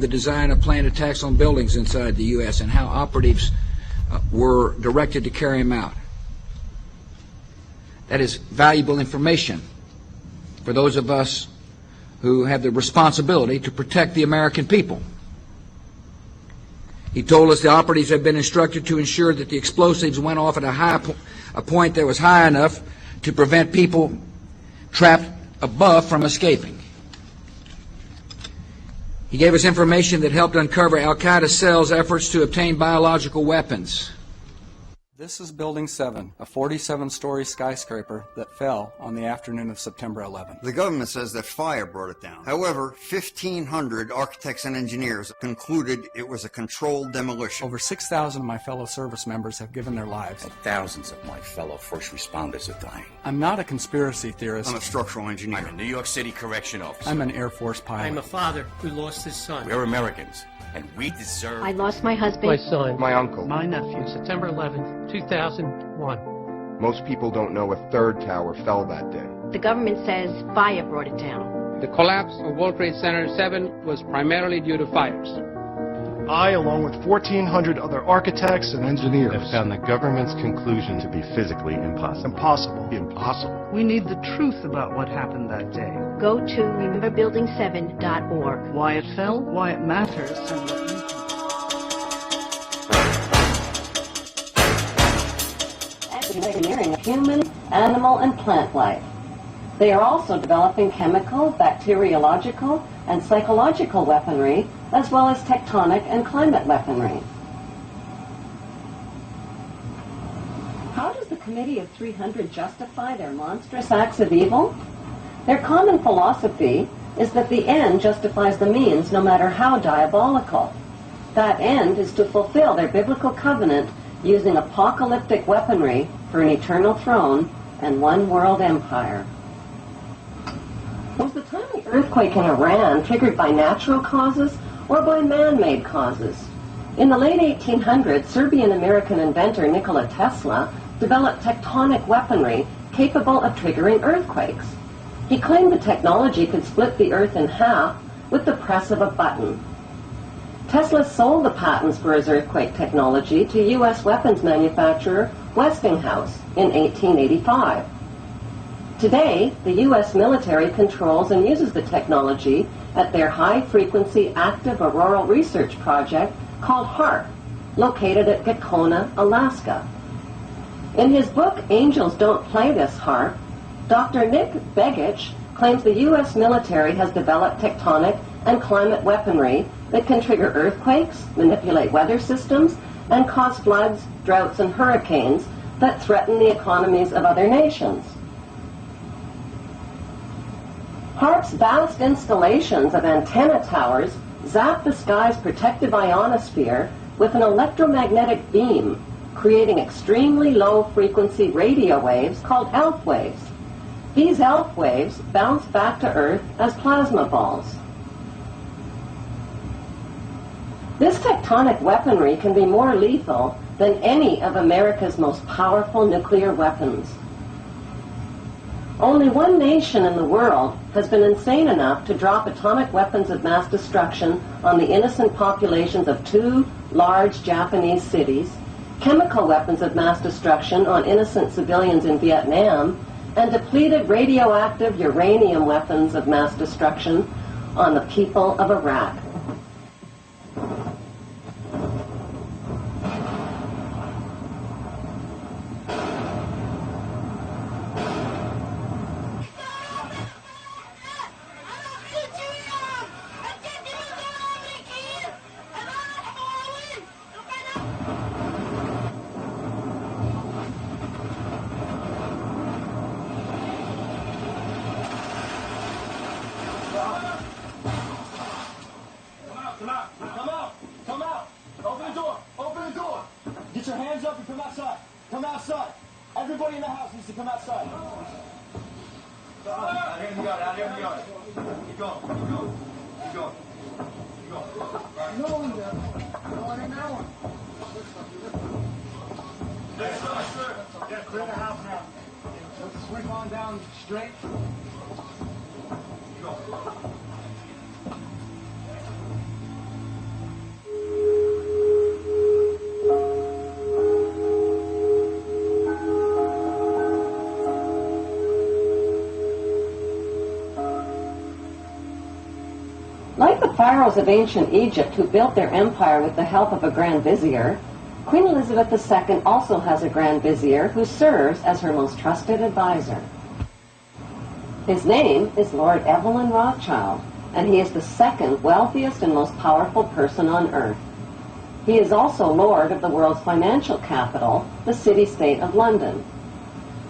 the design of planned attacks on buildings inside the U.S. and how operatives were directed to carry them out. That is valuable information for those of us who have the responsibility to protect the American people. He told us the operatives had been instructed to ensure that the explosives went off at a point that was high enough to prevent people trapped above from escaping. He gave us information that helped uncover Al-Qaeda cells' efforts to obtain biological weapons. This is Building 7, a 47-story skyscraper that fell on the afternoon of September 11th. The government says that fire brought it down. However, 1,500 architects and engineers concluded it was a controlled demolition. Over 6,000 of my fellow service members have given their lives. And thousands of my fellow first responders are dying. I'm not a conspiracy theorist. I'm a structural engineer. I'm a New York City correction officer. I'm an Air Force pilot. I'm a father who lost his son. We're Americans, and we deserve... I lost my husband. My son. My uncle. My nephew. September 11th, 2001. Most people don't know a third tower fell that day. The government says fire brought it down. The collapse of World Trade Center 7 was primarily due to fires. I, along with 1,400 other architects and engineers, have found the government's conclusion to be physically impossible. Impossible. We need the truth about what happened that day. Go to rememberbuilding7.org. Why it fell, why it matters, and what you can do. Engineering of human, animal, and plant life. They are also developing chemical, bacteriological, and psychological weaponry, as well as tectonic and climate weaponry. How does the Committee of 300 justify their monstrous acts of evil? Their common philosophy is that the end justifies the means, no matter how diabolical. That end is to fulfill their biblical covenant using apocalyptic weaponry for an eternal throne and one world empire. Was the timely earthquake in Iran triggered by natural causes or by man-made causes? In the late 1800s, Serbian-American inventor Nikola Tesla developed tectonic weaponry capable of triggering earthquakes. He claimed the technology could split the earth in half with the press of a button. Tesla sold the patents for his earthquake technology to U.S. weapons manufacturer Westinghouse in 1885. Today, the U.S. military controls and uses the technology at their high-frequency active auroral research project called HAARP, located at Gakona, Alaska. In his book, Angels Don't Play This HAARP, Dr. Nick Begich claims the U.S. military has developed tectonic and climate weaponry that can trigger earthquakes, manipulate weather systems, and cause floods, droughts, and hurricanes that threaten the economies of other nations. HAARP's vast installations of antenna towers zap the sky's protective ionosphere with an electromagnetic beam, creating extremely low-frequency radio waves called ELF waves. These ELF waves bounce back to Earth as plasma balls. This tectonic weaponry can be more lethal than any of America's most powerful nuclear weapons. Only one nation in the world has been insane enough to drop atomic weapons of mass destruction on the innocent populations of 2 large Japanese cities, chemical weapons of mass destruction on innocent civilians in Vietnam, and depleted radioactive uranium weapons of mass destruction on the people of Iraq. Everybody in the house needs to come outside. Out here in the yard, out here in the yard. Keep going, keep going, keep going. Keep going. No one there. No one in that one. Yes, sir. Yeah, clear the house now. Let's swing on down straight. Keep going. pharaohs of ancient Egypt who built their empire with the help of a grand vizier, Queen Elizabeth II also has a grand vizier who serves as her most trusted advisor. His name is Lord Evelyn Rothschild, and he is the second wealthiest and most powerful person on earth. He is also Lord of the world's financial capital, the city-state of London.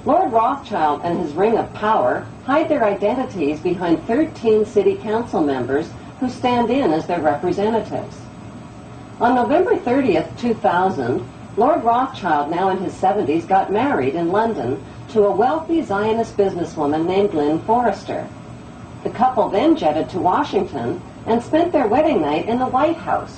Lord Rothschild and his ring of power hide their identities behind 13 city council members who stand in as their representatives. On November 30th, 2000, Lord Rothschild, now in his 70s, got married in London to a wealthy Zionist businesswoman named Lynn Forrester. The couple then jetted to Washington and spent their wedding night in the White House.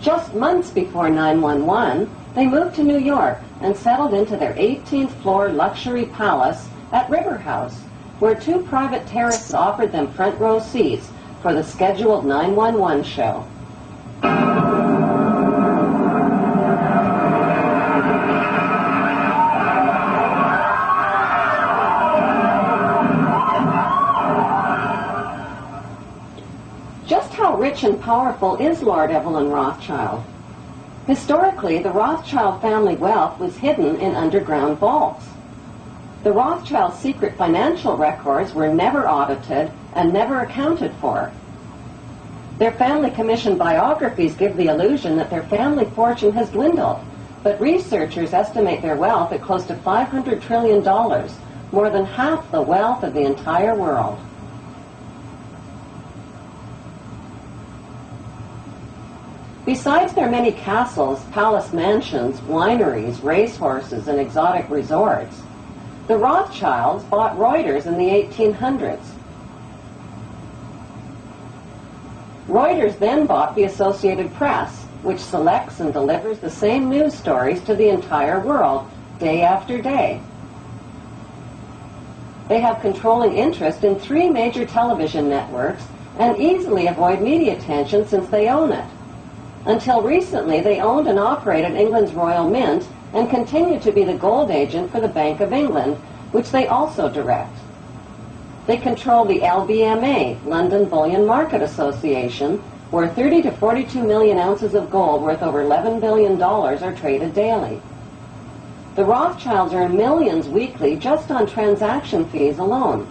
Just months before 9/11, they moved to New York and settled into their 18th floor luxury palace at River House, where two private terraces offered them front row seats for the scheduled 911 show. Just how rich and powerful is Lord Evelyn Rothschild? Historically, the Rothschild family wealth was hidden in underground vaults. The Rothschild secret financial records were never audited and never accounted for. Their family commissioned biographies give the illusion that their family fortune has dwindled, but researchers estimate their wealth at close to $500 trillion, more than half the wealth of the entire world. Besides their many castles, palace mansions, wineries, racehorses, and exotic resorts, the Rothschilds bought Reuters in the 1800s. Reuters then bought the Associated Press, which selects and delivers the same news stories to the entire world, day after day. They have controlling interest in 3 major television networks and easily avoid media attention since they own it. Until recently, they owned and operated England's Royal Mint and continue to be the gold agent for the Bank of England, which they also direct. They control the LBMA, London Bullion Market Association, where 30 to 42 million ounces of gold worth over $11 billion are traded daily. The Rothschilds earn millions weekly just on transaction fees alone.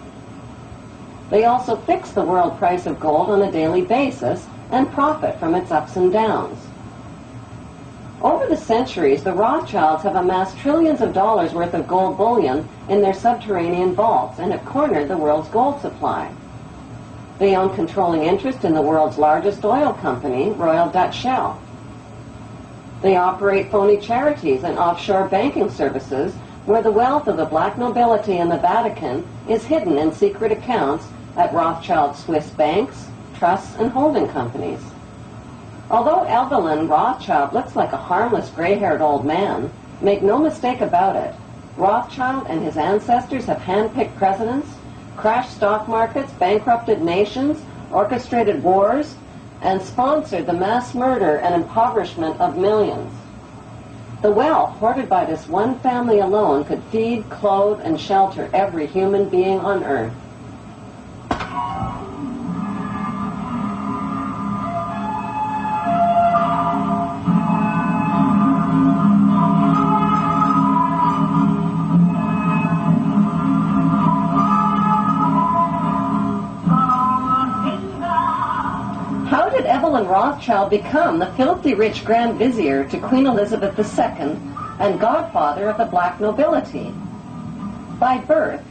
They also fix the world price of gold on a daily basis and profit from its ups and downs. Over the centuries, the Rothschilds have amassed trillions of dollars worth of gold bullion in their subterranean vaults and have cornered the world's gold supply. They own controlling interest in the world's largest oil company, Royal Dutch Shell. They operate phony charities and offshore banking services where the wealth of the black nobility and the Vatican is hidden in secret accounts at Rothschild Swiss banks, trusts, and holding companies. Although Evelyn Rothschild looks like a harmless gray-haired old man, make no mistake about it, Rothschild and his ancestors have handpicked presidents, crashed stock markets, bankrupted nations, orchestrated wars, and sponsored the mass murder and impoverishment of millions. The wealth hoarded by this one family alone could feed, clothe, and shelter every human being on earth. Evelyn Rothschild become the filthy rich Grand Vizier to Queen Elizabeth II and godfather of the black nobility? By birth,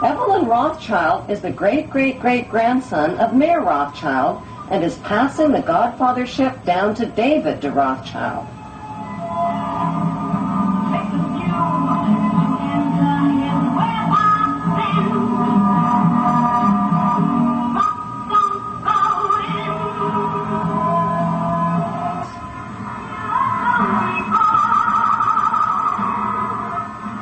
Evelyn Rothschild is the great-great-great-grandson of Mayer Rothschild and is passing the godfathership down to David de Rothschild.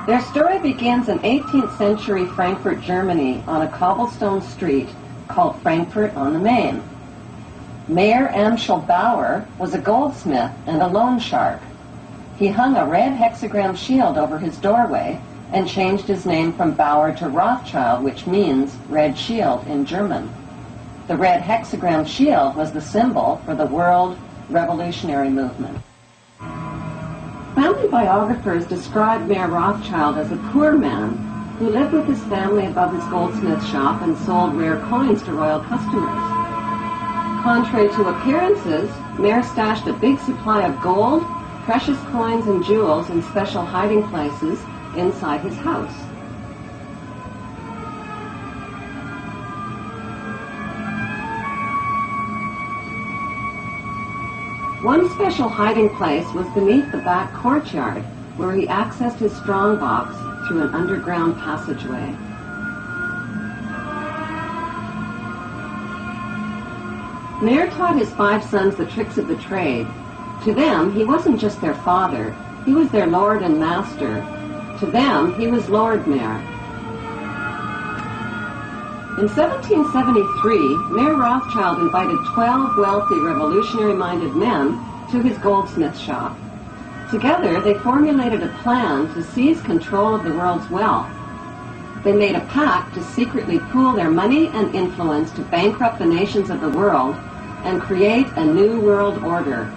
Their story begins in 18th century Frankfurt, Germany, on a cobblestone street called Frankfurt on the Main. Mayer Amschel Bauer was a goldsmith and a loan shark. He hung a red hexagram shield over his doorway and changed his name from Bauer to Rothschild, which means red shield in German. The red hexagram shield was the symbol for the world revolutionary movement. Family biographers described Mayor Rothschild as a poor man who lived with his family above his goldsmith shop and sold rare coins to royal customers. Contrary to appearances, Mayor stashed a big supply of gold, precious coins, and jewels in special hiding places inside his house. One special hiding place was beneath the back courtyard, where he accessed his strongbox through an underground passageway. Mayor taught his 5 sons the tricks of the trade. To them, he wasn't just their father, he was their lord and master. To them, he was Lord Mayor. In 1773, Mayor Rothschild invited 12 wealthy, revolutionary-minded men to his goldsmith shop. Together, they formulated a plan to seize control of the world's wealth. They made a pact to secretly pool their money and influence to bankrupt the nations of the world and create a new world order.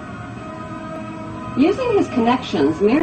Using his connections, Mayor